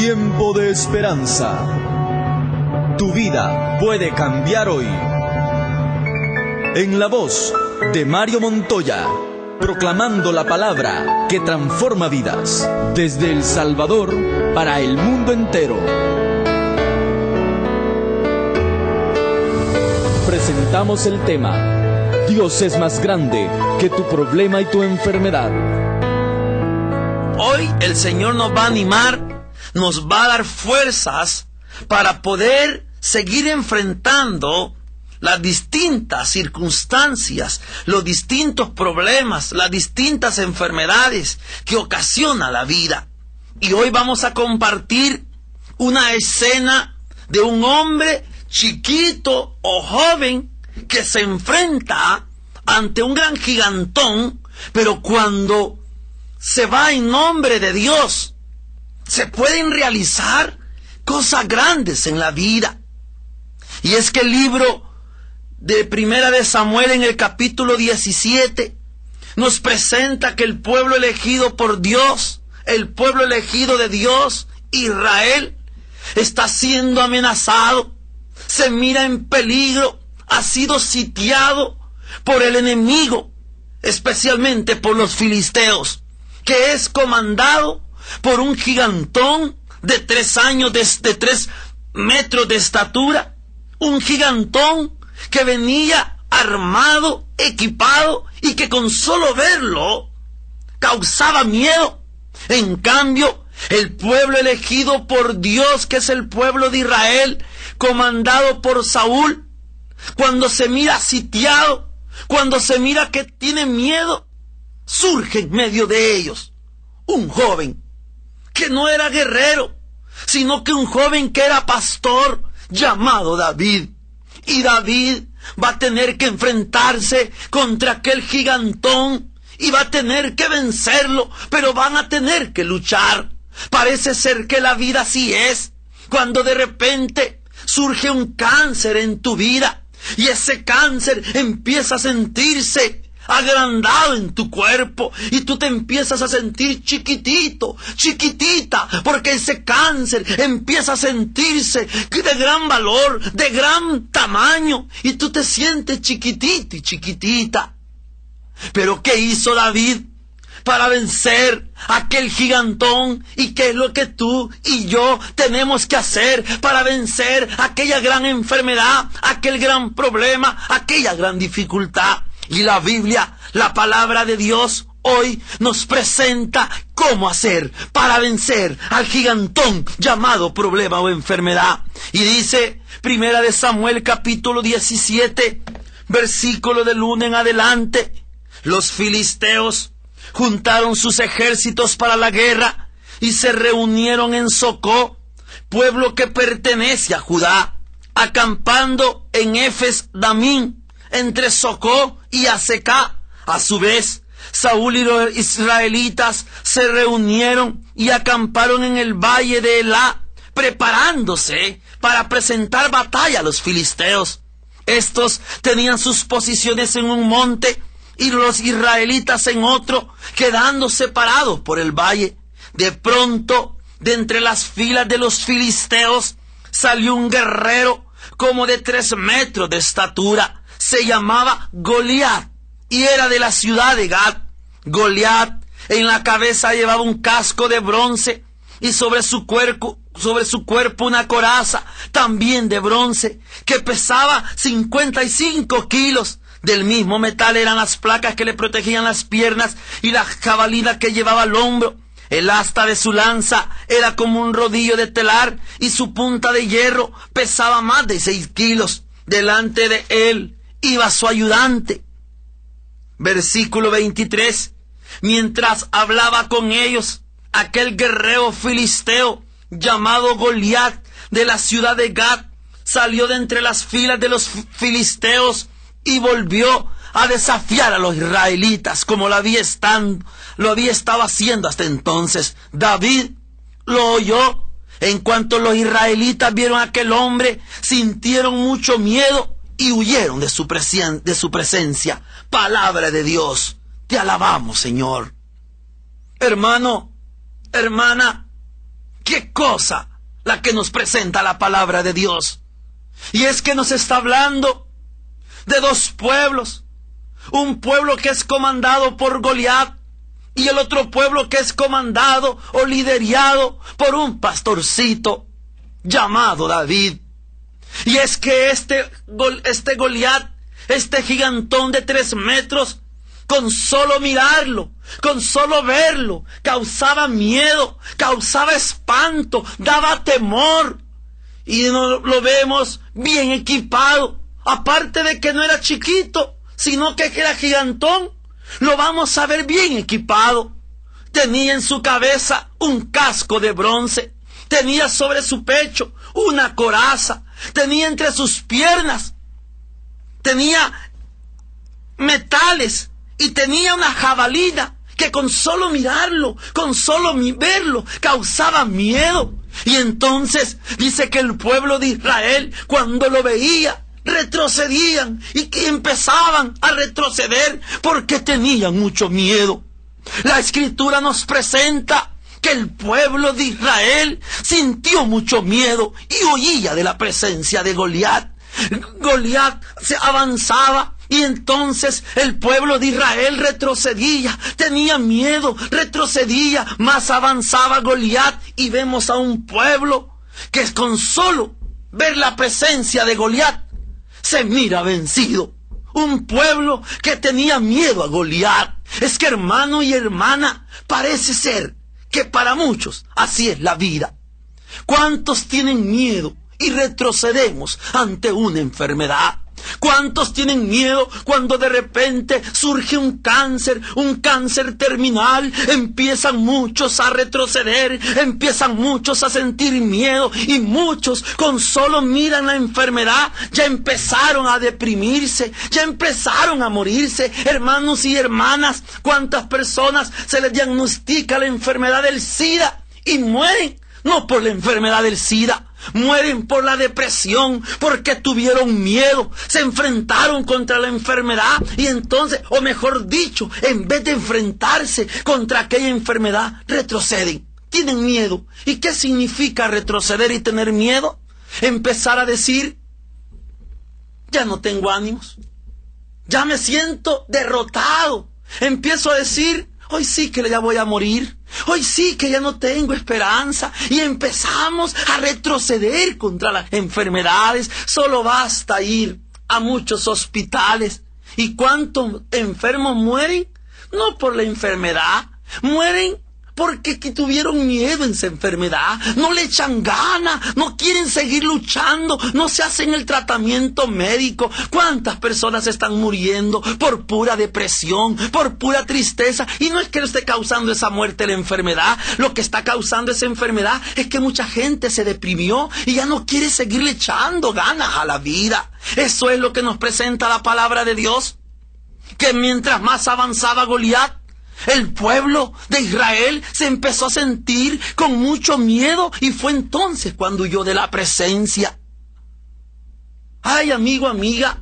tiempo de esperanza. Tu vida puede cambiar hoy. En la voz de Mario Montoya, proclamando la palabra que transforma vidas, desde El Salvador para el mundo entero. Presentamos el tema: Dios es más grande que tu problema y tu enfermedad. Hoy el Señor nos va a animar, nos va a dar fuerzas para poder seguir enfrentando las distintas circunstancias, los distintos problemas, las distintas enfermedades que ocasiona la vida. Y hoy vamos a compartir una escena de un hombre chiquito o joven que se enfrenta ante un gran gigantón, pero cuando se va en nombre de Dios, se pueden realizar cosas grandes en la vida. Y es que el libro de Primera de Samuel, en el capítulo 17, nos presenta que el pueblo elegido por Dios, el pueblo elegido de Dios, Israel, está siendo amenazado, se mira en peligro, ha sido sitiado por el enemigo, especialmente por los filisteos, que es comandado por un gigantón de 3 metros de estatura, un gigantón que venía armado, equipado, y que con solo verlo causaba miedo. En cambio, el pueblo elegido por Dios, que es el pueblo de Israel, comandado por Saúl, cuando se mira sitiado, cuando se mira que tiene miedo, surge en medio de ellos un joven que no era guerrero, sino que un joven que era pastor, llamado David. Y David va a tener que enfrentarse contra aquel gigantón y va a tener que vencerlo, pero van a tener que luchar. Parece ser que la vida así es, cuando de repente surge un cáncer en tu vida y ese cáncer empieza a sentirse agrandado en tu cuerpo y tú te empiezas a sentir chiquitito, chiquitita, porque ese cáncer empieza a sentirse de gran valor, de gran tamaño, y tú te sientes chiquitito y chiquitita. Pero ¿qué hizo David para vencer a aquel gigantón? ¿Y qué es lo que tú y yo tenemos que hacer para vencer aquella gran enfermedad, aquel gran problema, aquella gran dificultad? Y la Biblia, la palabra de Dios, hoy nos presenta cómo hacer para vencer al gigantón llamado problema o enfermedad. Y dice Primera de Samuel, capítulo 17, versículo del 1 en adelante: los filisteos juntaron sus ejércitos para la guerra y se reunieron en Socó, pueblo que pertenece a Judá, acampando en Efes Damín, entre Socó y Azecá. A su vez, Saúl y los israelitas se reunieron y acamparon en el valle de Elá, preparándose para presentar batalla a los filisteos. Estos tenían sus posiciones en un monte y los israelitas en otro, quedando separados por el valle. De pronto, de entre las filas de los filisteos, salió un guerrero como de 3 metros de estatura. Se llamaba Goliat y era de la ciudad de Gat. Goliat en la cabeza llevaba un casco de bronce y sobre su cuerpo una coraza también de bronce que pesaba 55 kilos. Del mismo metal eran las placas que le protegían las piernas y la jabalina que llevaba al hombro. El asta de su lanza era como un rodillo de telar y su punta de hierro pesaba más de 6 kilos. Delante de él iba su ayudante. Versículo 23. Mientras hablaba con ellos, aquel guerrero filisteo llamado Goliat, de la ciudad de Gat, salió de entre las filas de los filisteos y volvió a desafiar a los israelitas como lo había estado haciendo hasta entonces. David lo oyó. En cuanto los israelitas vieron a aquel hombre, sintieron mucho miedo y huyeron de su presencia. Palabra de Dios, te alabamos, Señor. Hermano, hermana, qué cosa la que nos presenta la palabra de Dios. Y es que nos está hablando de dos pueblos. Un pueblo que es comandado por Goliat y el otro pueblo que es comandado o liderado por un pastorcito llamado David. Y es que este Goliat, este gigantón de 3 metros, con solo mirarlo, con solo verlo, causaba miedo, causaba espanto, daba temor. Y lo vemos bien equipado. Aparte de que no era chiquito, sino que era gigantón, lo vamos a ver bien equipado. Tenía en su cabeza un casco de bronce, tenía sobre su pecho una coraza, tenía entre sus piernas, tenía metales y tenía una jabalina que con solo mirarlo, con solo verlo, causaba miedo. Y entonces dice que el pueblo de Israel, cuando lo veía, retrocedían y que empezaban a retroceder porque tenían mucho miedo. La Escritura nos presenta que el pueblo de Israel sintió mucho miedo y huía de la presencia de Goliat. Goliat se avanzaba y entonces el pueblo de Israel retrocedía, tenía miedo, retrocedía, más avanzaba Goliat y vemos a un pueblo que con solo ver la presencia de Goliat se mira vencido. Un pueblo que tenía miedo a Goliat. Es que, hermano y hermana, parece ser que para muchos así es la vida. ¿Cuántos tienen miedo y retrocedemos ante una enfermedad? ¿Cuántos tienen miedo cuando de repente surge un cáncer terminal? Empiezan muchos a retroceder, empiezan muchos a sentir miedo y muchos con solo miran la enfermedad ya empezaron a deprimirse, ya empezaron a morirse. Hermanos y hermanas, ¿cuántas personas se les diagnostica la enfermedad del SIDA y mueren? No por la enfermedad del SIDA, mueren por la depresión, porque tuvieron miedo, se enfrentaron contra la enfermedad y entonces, o mejor dicho, en vez de enfrentarse contra aquella enfermedad, retroceden, tienen miedo. ¿Y qué significa retroceder y tener miedo? Empezar a decir, ya no tengo ánimos, ya me siento derrotado. Empiezo a decir, hoy sí que ya voy a morir. Hoy sí que ya no tengo esperanza. Y empezamos a retroceder contra las enfermedades. Solo basta ir a muchos hospitales. ¿Y cuántos enfermos mueren? No por la enfermedad. Mueren porque tuvieron miedo en esa enfermedad, no le echan ganas, no quieren seguir luchando, no se hacen el tratamiento médico. ¿Cuántas personas están muriendo por pura depresión, por pura tristeza? Y no es que esté causando esa muerte la enfermedad, lo que está causando esa enfermedad es que mucha gente se deprimió y ya no quiere seguirle echando ganas a la vida. Eso es lo que nos presenta la palabra de Dios, que mientras más avanzaba Goliat, el pueblo de Israel se empezó a sentir con mucho miedo y fue entonces cuando huyó de la presencia. Ay, amigo, amiga,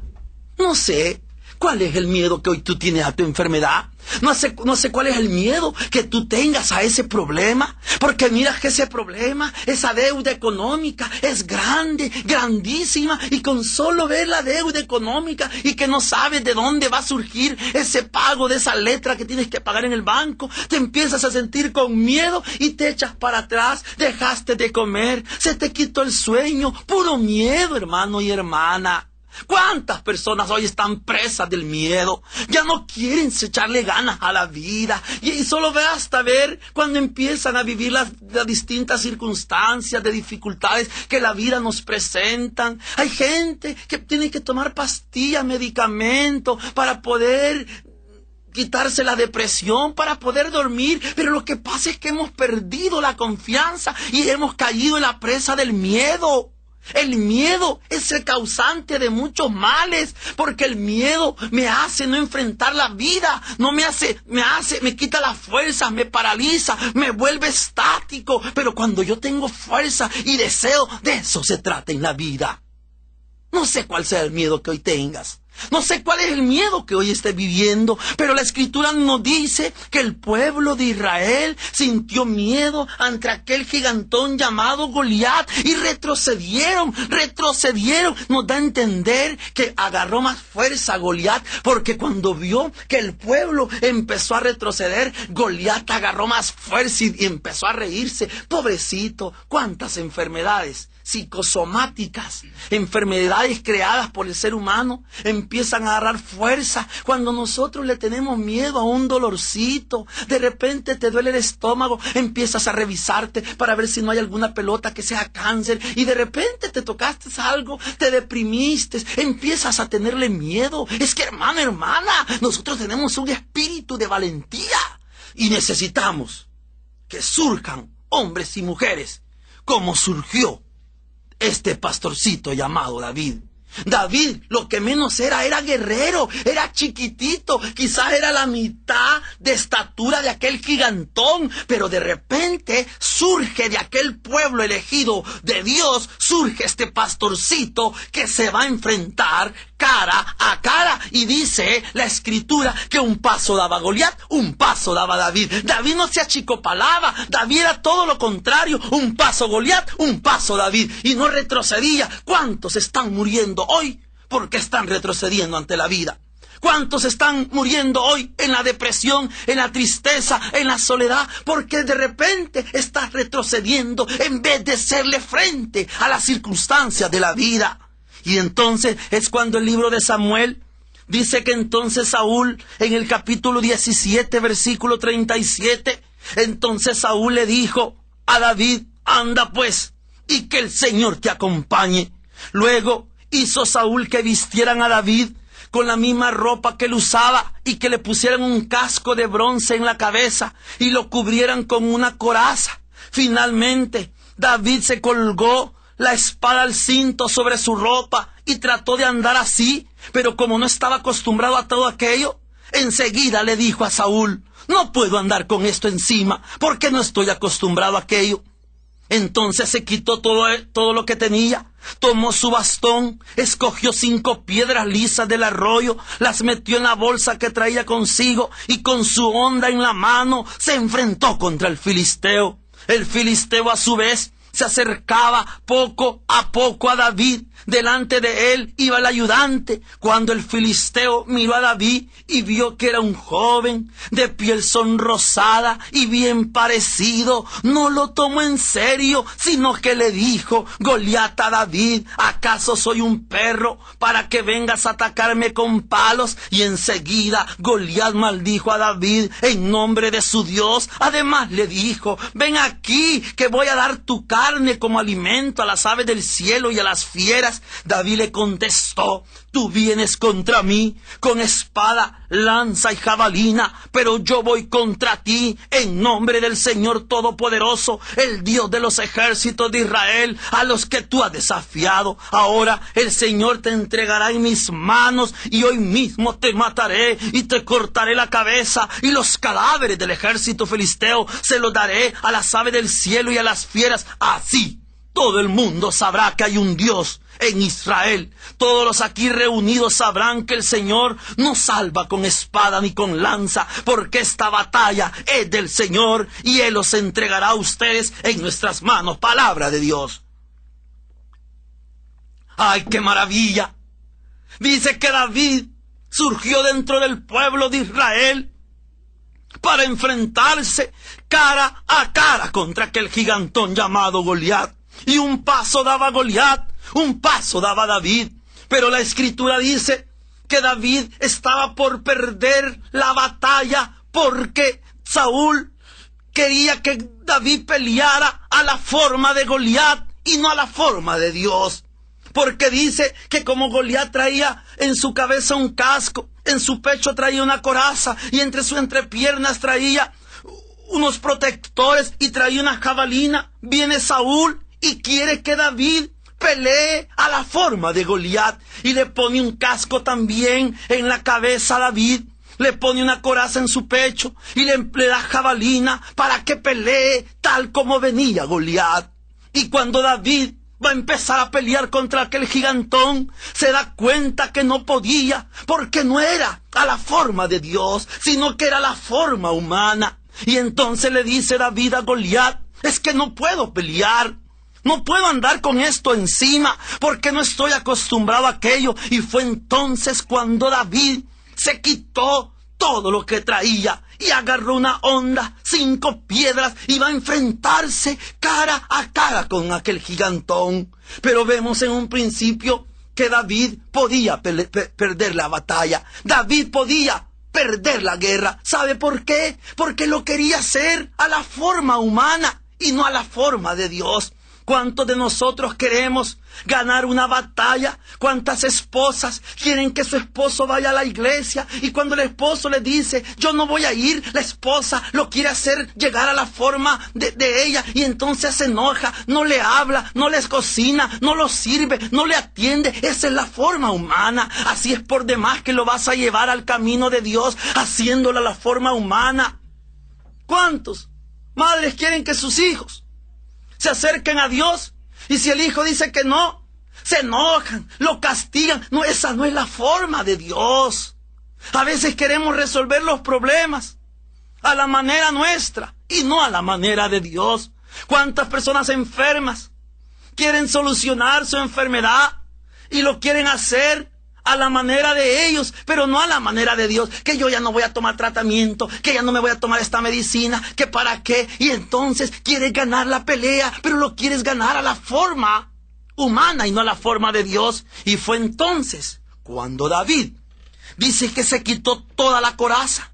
no sé cuál es el miedo que hoy tú tienes a tu enfermedad. No sé cuál es el miedo que tú tengas a ese problema, porque mira que ese problema, esa deuda económica es grande, grandísima, y con solo ver la deuda económica y que no sabes de dónde va a surgir ese pago de esa letra que tienes que pagar en el banco, te empiezas a sentir con miedo y te echas para atrás, dejaste de comer, se te quitó el sueño, puro miedo, hermano y hermana. ¿Cuántas personas hoy están presas del miedo? Ya no quieren echarle ganas a la vida. Y solo basta ver cuando empiezan a vivir las distintas circunstancias de dificultades que la vida nos presentan. Hay gente que tiene que tomar pastillas, medicamentos para poder quitarse la depresión, para poder dormir. Pero lo que pasa es que hemos perdido la confianza y hemos caído en la presa del miedo. El miedo es el causante de muchos males, porque el miedo me hace no enfrentar la vida, me quita las fuerzas, me paraliza, me vuelve estático. Pero cuando yo tengo fuerza y deseo, de eso se trata en la vida. No sé cuál sea el miedo que hoy tengas. No sé cuál es el miedo que hoy esté viviendo, pero la Escritura nos dice que el pueblo de Israel sintió miedo ante aquel gigantón llamado Goliat y retrocedieron. Nos da a entender que agarró más fuerza Goliat, porque cuando vio que el pueblo empezó a retroceder, Goliat agarró más fuerza y empezó a reírse. Pobrecito, cuántas enfermedades psicosomáticas, enfermedades creadas por el ser humano, empiezan a agarrar fuerza cuando nosotros le tenemos miedo a un dolorcito. De repente te duele el estómago, empiezas a revisarte para ver si no hay alguna pelota que sea cáncer, y de repente te tocaste algo, te deprimiste, empiezas a tenerle miedo. Es que hermana, nosotros tenemos un espíritu de valentía y necesitamos que surjan hombres y mujeres como surgió este pastorcito llamado David. David lo que menos era guerrero, era chiquitito, quizás era la mitad de estatura de aquel gigantón, pero de repente surge de aquel pueblo elegido de Dios, surge este pastorcito que se va a enfrentar cara a cara, y dice la Escritura que un paso daba Goliat, un paso daba David. David no se achicopalaba, David era todo lo contrario, un paso Goliat, un paso David, y no retrocedía. ¿Cuántos están muriendo hoy porque están retrocediendo ante la vida? ¿Cuántos están muriendo hoy en la depresión, en la tristeza, en la soledad? Porque de repente estás retrocediendo en vez de hacerle frente a las circunstancias de la vida. Y entonces es cuando el libro de Samuel dice que entonces Saúl, en el capítulo 17, versículo 37, entonces Saúl le dijo a David: anda pues, y que el Señor te acompañe. Luego hizo Saúl que vistieran a David con la misma ropa que él usaba, y que le pusieran un casco de bronce en la cabeza y lo cubrieran con una coraza. Finalmente, David se colgó la espada al cinto sobre su ropa y trató de andar así, pero como no estaba acostumbrado a todo aquello, enseguida le dijo a Saúl: no puedo andar con esto encima, porque no estoy acostumbrado a aquello. Entonces se quitó todo lo que tenía, tomó su bastón, escogió 5 piedras lisas del arroyo, las metió en la bolsa que traía consigo, y con su honda en la mano se enfrentó contra el filisteo. El filisteo a su vez se acercaba poco a poco a David. Delante de él iba el ayudante. Cuando el filisteo miró a David y vio que era un joven de piel sonrosada y bien parecido, no lo tomó en serio, sino que le dijo: Goliat a David: ¿acaso soy un perro para que vengas a atacarme con palos? Y enseguida Goliat maldijo a David en nombre de su Dios. Además le dijo: ven aquí, que voy a dar tu carne como alimento a las aves del cielo y a las fieras. David le contestó: tú vienes contra mí con espada, lanza y jabalina, pero yo voy contra ti en nombre del Señor Todopoderoso, el Dios de los ejércitos de Israel, a los que tú has desafiado. Ahora el Señor te entregará en mis manos, y hoy mismo te mataré y te cortaré la cabeza, y los cadáveres del ejército filisteo se los daré a las aves del cielo y a las fieras. Así todo el mundo sabrá que hay un Dios en Israel. Todos los aquí reunidos sabrán que el Señor no salva con espada ni con lanza, porque esta batalla es del Señor, y Él los entregará a ustedes en nuestras manos. Palabra de Dios. ¡Ay, qué maravilla! Dice que David surgió dentro del pueblo de Israel para enfrentarse cara a cara contra aquel gigantón llamado Goliat. Y un paso daba Goliat, un paso daba David. Pero la Escritura dice que David estaba por perder la batalla, porque Saúl quería que David peleara a la forma de Goliat y no a la forma de Dios. Porque dice que como Goliat traía en su cabeza un casco, en su pecho traía una coraza, y entre sus entrepiernas traía unos protectores y traía una jabalina, viene Saúl y quiere que David pelee a la forma de Goliat, y le pone un casco también en la cabeza a David, le pone una coraza en su pecho y le da jabalina para que pelee tal como venía Goliat. Y cuando David va a empezar a pelear contra aquel gigantón. Se da cuenta que no podía, porque no era a la forma de Dios, sino que era la forma humana. Y entonces le dice David a Goliat: es que no puedo pelear, no puedo andar con esto encima, porque no estoy acostumbrado a aquello. Y fue entonces cuando David se quitó todo lo que traía y agarró una honda, 5 piedras, y va a enfrentarse cara a cara con aquel gigantón. Pero vemos en un principio que David podía perder la batalla. David podía perder la guerra. ¿Sabe por qué? Porque lo quería hacer a la forma humana y no a la forma de Dios. ¿Cuántos de nosotros queremos ganar una batalla? ¿Cuántas esposas quieren que su esposo vaya a la iglesia? Y cuando el esposo le dice: yo no voy a ir, la esposa lo quiere hacer llegar a la forma de ella. Y entonces se enoja, no le habla, no les cocina, no lo sirve, no le atiende. Esa es la forma humana. Así es por demás que lo vas a llevar al camino de Dios, haciéndolo a la forma humana. ¿Cuántos madres quieren que sus hijos se acerquen a Dios? Y si el hijo dice que no, se enojan, lo castigan. No, esa no es la forma de Dios. A veces queremos resolver los problemas a la manera nuestra y no a la manera de Dios. ¿Cuántas personas enfermas quieren solucionar su enfermedad y lo quieren hacer a la manera de ellos, pero no a la manera de Dios? Que yo ya no voy a tomar tratamiento, que ya no me voy a tomar esta medicina, que para qué. Y entonces quieres ganar la pelea, pero lo quieres ganar a la forma humana y no a la forma de Dios. Y fue entonces cuando David dice que se quitó toda la coraza,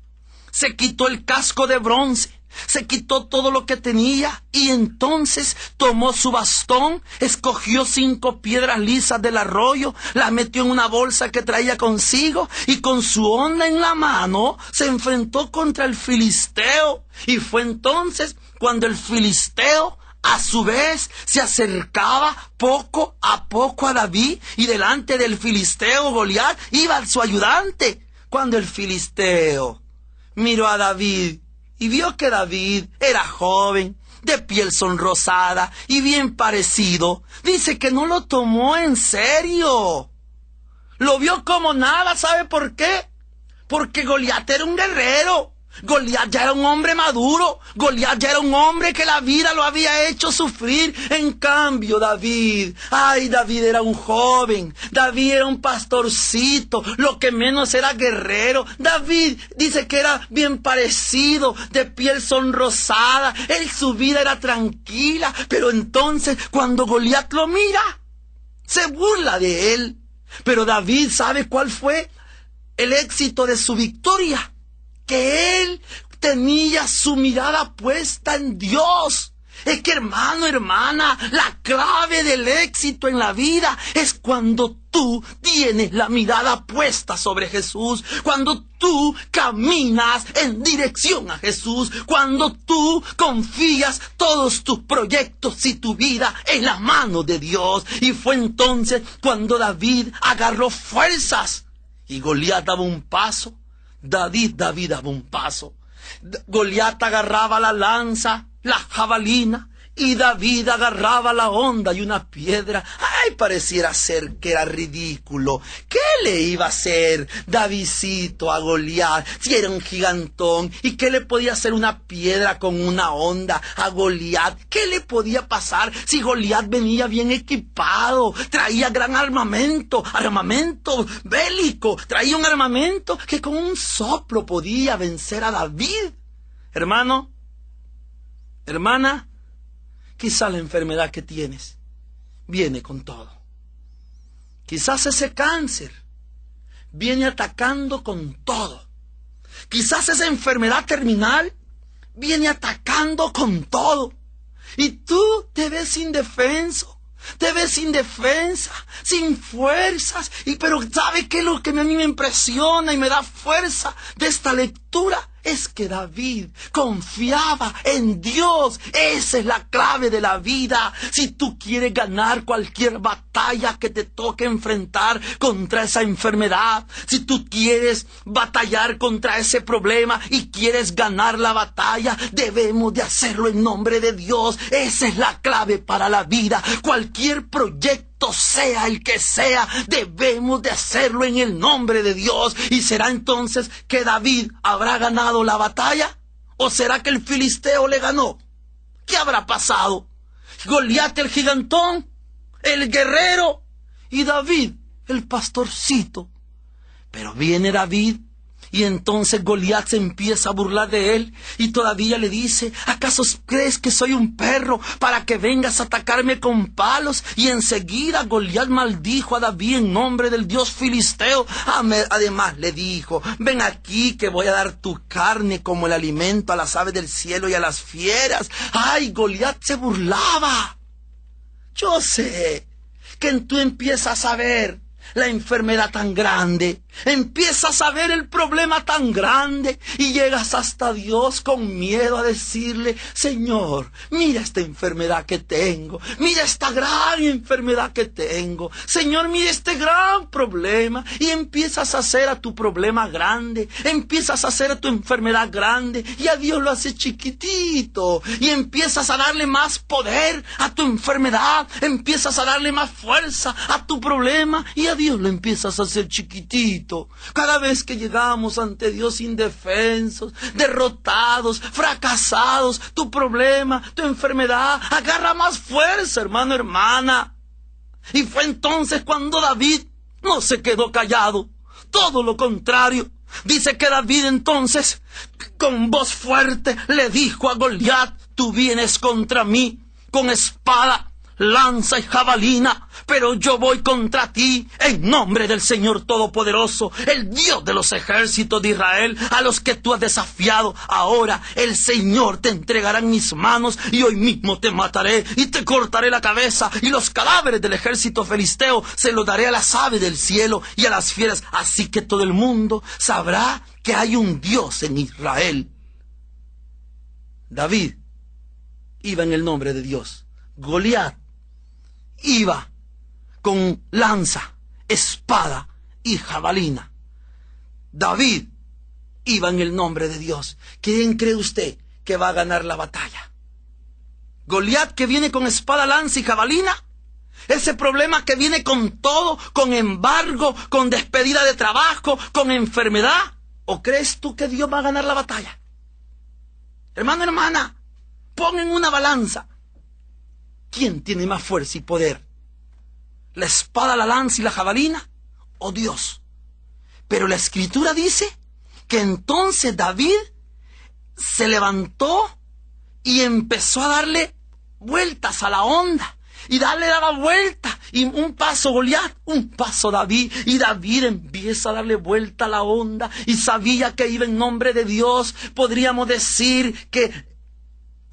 se quitó el casco de bronce, se quitó todo lo que tenía, y entonces tomó su bastón, escogió 5 piedras lisas del arroyo, las metió en una bolsa que traía consigo, y con su honda en la mano se enfrentó contra el filisteo. Y fue entonces cuando el filisteo a su vez se acercaba poco a poco a David, y delante del filisteo Goliat iba su ayudante. Cuando el filisteo miró a David y vio que David era joven, de piel sonrosada y bien parecido, dice que no lo tomó en serio. Lo vio como nada. ¿Sabe por qué? Porque Goliat era un guerrero. Goliat ya era un hombre maduro. Goliat ya era un hombre que la vida lo había hecho sufrir. En cambio David era un joven. David era un pastorcito. Lo que menos era guerrero. David dice que era bien parecido, de piel sonrosada. Su vida era tranquila. Pero entonces cuando Goliat lo mira, se burla de él. Pero David, ¿sabe cuál fue el éxito de su victoria? Que él tenía su mirada puesta en Dios. Es que, hermano, hermana, la clave del éxito en la vida es cuando tú tienes la mirada puesta sobre Jesús, cuando tú caminas en dirección a Jesús, cuando tú confías todos tus proyectos y tu vida en la mano de Dios. Y fue entonces cuando David agarró fuerzas y Goliat daba un paso. David daba un paso. Goliat agarraba la lanza, la jabalina, y David agarraba la honda y una piedra. Pareciera ser que era ridículo. ¿Qué le iba a hacer Davidcito a Goliat si era un gigantón? ¿Y qué le podía hacer una piedra con una honda a Goliat? ¿Qué le podía pasar si Goliat venía bien equipado? Traía gran armamento bélico. Traía un armamento que con un soplo podía vencer a David. Hermano, hermana, quizá la enfermedad que tienes viene con todo. Quizás ese cáncer viene atacando con todo. Quizás esa enfermedad terminal viene atacando con todo. Y tú te ves indefenso, te ves indefensa, sin fuerzas. Pero ¿sabe qué es lo que a mí me impresiona y me da fuerza de esta lectura? Es que David confiaba en Dios. Esa es la clave de la vida. Si tú quieres ganar cualquier batalla que te toque enfrentar contra esa enfermedad, si tú quieres batallar contra ese problema y quieres ganar la batalla, debemos de hacerlo en nombre de Dios. Esa es la clave para la vida. Cualquier proyecto, sea el que sea, debemos de hacerlo en el nombre de Dios. ¿Y será entonces que David habrá ganado la batalla? ¿O será que el filisteo le ganó? ¿Qué habrá pasado? Goliat el gigantón, el guerrero, y David el pastorcito. Pero viene David, y entonces Goliat se empieza a burlar de él, y todavía le dice: ¿acaso crees que soy un perro para que vengas a atacarme con palos? Y enseguida Goliat maldijo a David en nombre del Dios filisteo. Además le dijo: ven aquí que voy a dar tu carne como el alimento a las aves del cielo y a las fieras. ¡Ay! Goliat se burlaba. Yo sé que tú empiezas a ver la enfermedad tan grande, empiezas a ver el problema tan grande y llegas hasta Dios con miedo a decirle: Señor, mira esta enfermedad que tengo, mira esta gran enfermedad que tengo, Señor, mira este gran problema. Y empiezas a hacer a tu problema grande, empiezas a hacer a tu enfermedad grande, y a Dios lo hace chiquitito, y empiezas a darle más poder a tu enfermedad, empiezas a darle más fuerza a tu problema, y a Dios lo empiezas a hacer chiquitito. Cada vez que llegamos ante Dios indefensos, derrotados, fracasados, tu problema, tu enfermedad agarra más fuerza, hermano, hermana. Y fue entonces cuando David no se quedó callado, todo lo contrario. Dice que David entonces, con voz fuerte, le dijo a Goliat: tú vienes contra mí con espada, lanza y jabalina, pero yo voy contra ti en nombre del Señor Todopoderoso, el Dios de los ejércitos de Israel, a los que tú has desafiado. Ahora el Señor te entregará en mis manos, y hoy mismo te mataré y te cortaré la cabeza, y los cadáveres del ejército filisteo se los daré a las aves del cielo y a las fieras. Así que todo el mundo sabrá que hay un Dios en Israel. David iba en el nombre de Dios. Goliat iba con lanza, espada y jabalina. David iba en el nombre de Dios. ¿Quién cree usted que va a ganar la batalla? ¿Goliat, que viene con espada, lanza y jabalina? ¿Ese problema que viene con todo, con embargo, con despedida de trabajo, con enfermedad? ¿O crees tú que Dios va a ganar la batalla? Hermano, hermana, pon en una balanza. ¿Quién tiene más fuerza y poder? ¿La espada, la lanza y la jabalina? ¿O Dios? Pero la Escritura dice que entonces David se levantó y empezó a darle vueltas a la onda. Y daba vuelta. Y un paso Goliat, un paso David. Y David empieza a darle vuelta a la onda. Y sabía que iba en nombre de Dios. Podríamos decir que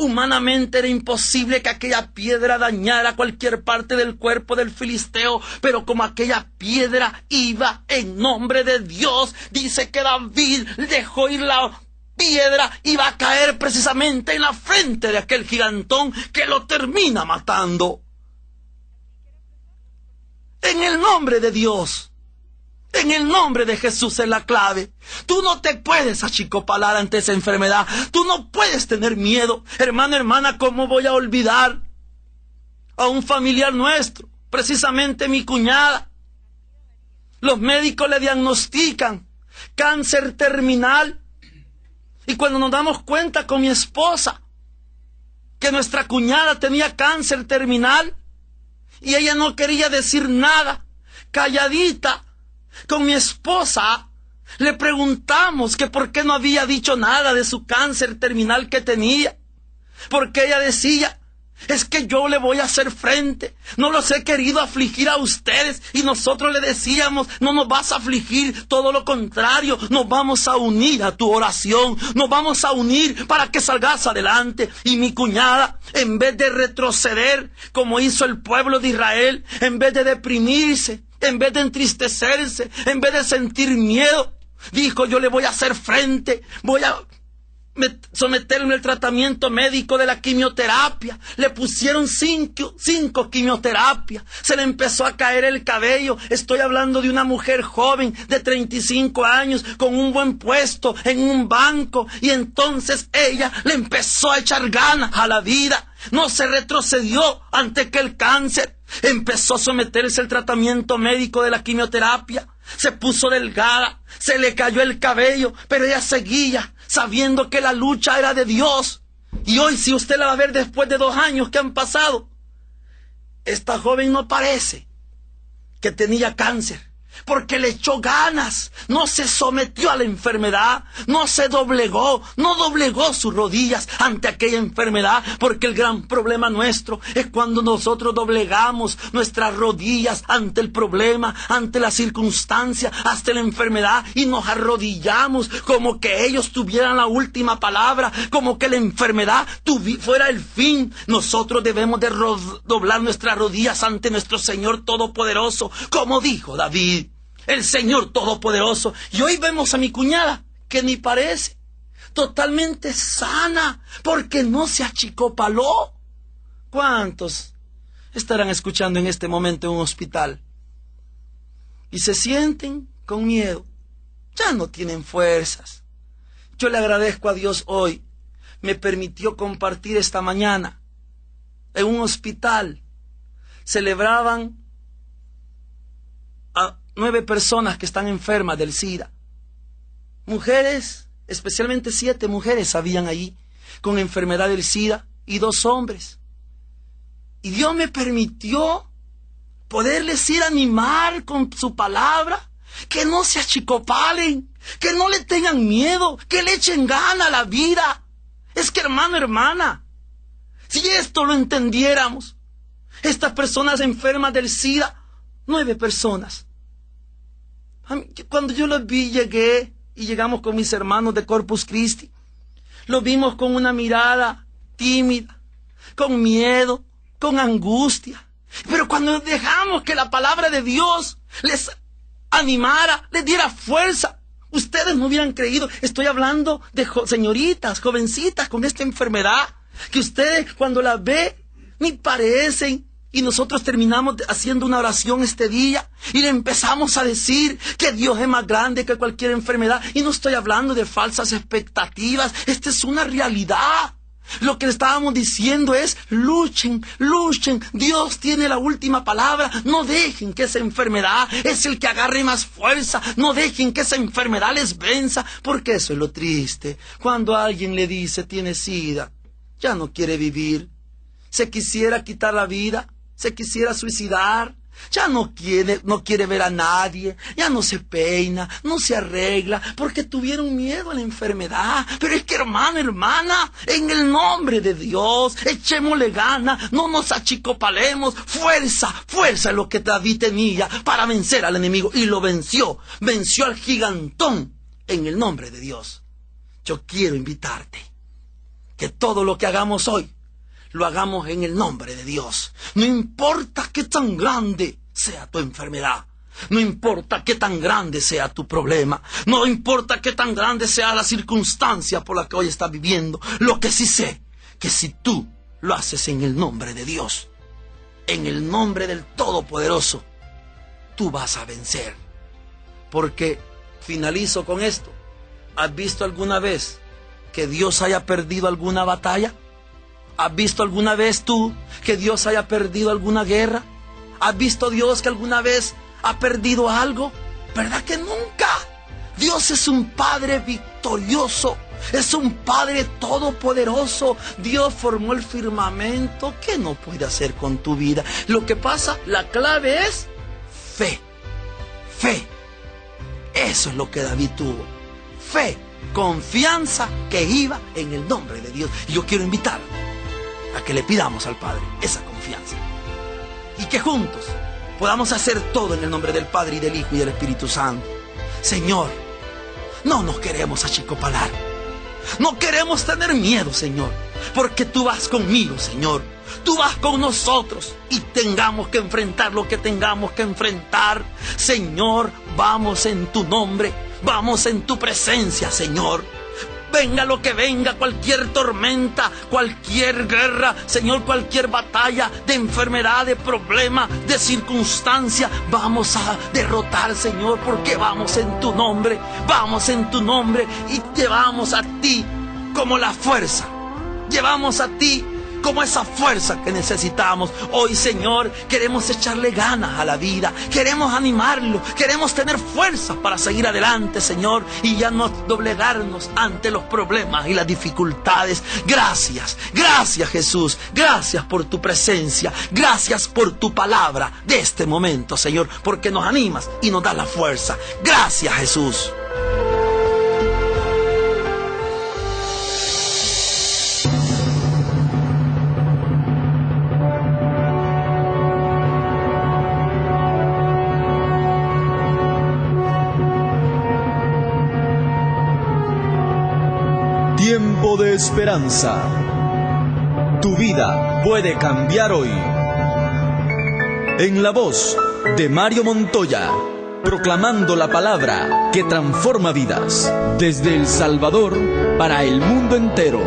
humanamente era imposible que aquella piedra dañara cualquier parte del cuerpo del filisteo, pero como aquella piedra iba en nombre de Dios, dice que David dejó ir la piedra, iba a caer precisamente en la frente de aquel gigantón, que lo termina matando. En el nombre de Dios, en el nombre de Jesús es la clave. Tú no te puedes achicopalar ante esa enfermedad. Tú no puedes tener miedo. Hermano, hermana, ¿cómo voy a olvidar a un familiar nuestro? Precisamente mi cuñada. Los médicos le diagnostican cáncer terminal. Y cuando nos damos cuenta con mi esposa que nuestra cuñada tenía cáncer terminal, y ella no quería decir nada, calladita, con mi esposa le preguntamos que por qué no había dicho nada de su cáncer terminal que tenía. Porque ella decía: es que yo le voy a hacer frente, no los he querido afligir a ustedes. Y nosotros le decíamos: no nos vas a afligir, todo lo contrario, nos vamos a unir a tu oración, nos vamos a unir para que salgas adelante. Y mi cuñada, en vez de retroceder como hizo el pueblo de Israel, en vez de deprimirse, en vez de entristecerse, en vez de sentir miedo, dijo: yo le voy a hacer frente, voy a someterme al tratamiento médico de la quimioterapia. Le pusieron cinco quimioterapias. Se le empezó a caer el cabello. Estoy hablando de una mujer joven de 35 años con un buen puesto en un banco. Y entonces ella le empezó a echar ganas a la vida. No se retrocedió ante que el cáncer. Empezó a someterse al tratamiento médico de la quimioterapia. Se puso delgada, se le cayó el cabello, pero ella seguía sabiendo que la lucha era de Dios. Y hoy, si usted la va a ver después de 2 años que han pasado, esta joven no parece que tenía cáncer, porque le echó ganas, no se sometió a la enfermedad, no se doblegó, no doblegó sus rodillas ante aquella enfermedad, porque el gran problema nuestro es cuando nosotros doblegamos nuestras rodillas ante el problema, ante la circunstancia, hasta la enfermedad, y nos arrodillamos como que ellos tuvieran la última palabra, como que la enfermedad fuera el fin. Nosotros debemos de doblar nuestras rodillas ante nuestro Señor Todopoderoso, como dijo David, el Señor Todopoderoso. Y hoy vemos a mi cuñada, que ni parece, totalmente sana, porque no se achicopaló. ¿Cuántos estarán escuchando en este momento en un hospital y se sienten con miedo? Ya no tienen fuerzas. Yo le agradezco a Dios hoy. Me permitió compartir esta mañana en un hospital. Celebraban a 9 personas que están enfermas del SIDA. Mujeres, especialmente 7 mujeres habían allí con enfermedad del SIDA y 2 hombres. Y Dios me permitió poderles ir a animar con su palabra, que no se achicopalen, que no le tengan miedo, que le echen gana a la vida. Es que, hermano, hermana, si esto lo entendiéramos, estas personas enfermas del SIDA, 9 personas. Cuando yo los vi, llegué y llegamos con mis hermanos de Corpus Christi. Los vimos con una mirada tímida, con miedo, con angustia. Pero cuando dejamos que la palabra de Dios les animara, les diera fuerza, ustedes no hubieran creído. Estoy hablando de señoritas, jovencitas con esta enfermedad, que ustedes cuando las ve ni parecen. Y nosotros terminamos haciendo una oración este día y le empezamos a decir que Dios es más grande que cualquier enfermedad. Y no estoy hablando de falsas expectativas. Esta es una realidad. Lo que le estábamos diciendo es: luchen, luchen. Dios tiene la última palabra. No dejen que esa enfermedad es el que agarre más fuerza. No dejen que esa enfermedad les venza. Porque eso es lo triste. Cuando alguien le dice tiene SIDA, ya no quiere vivir. Se quisiera quitar la vida. Se quisiera suicidar, ya no quiere ver a nadie, ya no se peina, no se arregla, porque tuvieron miedo a la enfermedad. Pero es que, hermano, hermana, en el nombre de Dios, echémosle gana, no nos achicopalemos. Fuerza, fuerza es lo que David tenía para vencer al enemigo, y lo venció al gigantón en el nombre de Dios. Yo quiero invitarte que todo lo que hagamos hoy lo hagamos en el nombre de Dios. No importa qué tan grande sea tu enfermedad. No importa qué tan grande sea tu problema. No importa qué tan grande sea la circunstancia por la que hoy estás viviendo. Lo que sí sé, que si tú lo haces en el nombre de Dios, en el nombre del Todopoderoso, tú vas a vencer. Porque, finalizo con esto, ¿has visto alguna vez que Dios haya perdido alguna batalla? ¿Has visto alguna vez tú que Dios haya perdido alguna guerra? ¿Has visto Dios que alguna vez ha perdido algo? ¿Verdad que nunca? Dios es un Padre victorioso, es un Padre todopoderoso. Dios formó el firmamento. ¿Qué no puede hacer con tu vida? Lo que pasa, la clave es fe. Fe. Eso es lo que David tuvo. Fe, confianza que iba en el nombre de Dios. Y yo quiero invitar a que le pidamos al Padre esa confianza y que juntos podamos hacer todo en el nombre del Padre y del Hijo y del Espíritu Santo. Señor, no nos queremos achicopalar, no queremos tener miedo, Señor, porque tú vas conmigo, Señor. Tú vas con nosotros y tengamos que enfrentar lo que tengamos que enfrentar. Señor, vamos en tu nombre, vamos en tu presencia, Señor. venga lo que venga, cualquier tormenta, cualquier guerra, Señor, cualquier batalla de enfermedad, de problema, de circunstancia, vamos a derrotar, Señor, porque vamos en tu nombre y llevamos a ti como la fuerza, llevamos a ti como esa fuerza que necesitamos. Hoy, Señor, queremos echarle ganas a la vida, queremos animarlo, queremos tener fuerza para seguir adelante, Señor, y ya no doblegarnos ante los problemas y las dificultades. Gracias, gracias, Jesús, gracias por tu presencia, gracias por tu palabra de este momento, Señor, porque nos animas y nos das la fuerza. Gracias, Jesús. Tiempo de esperanza. Tu vida puede cambiar hoy. En la voz de Mario Montoya, proclamando la palabra que transforma vidas, desde El Salvador para el mundo entero.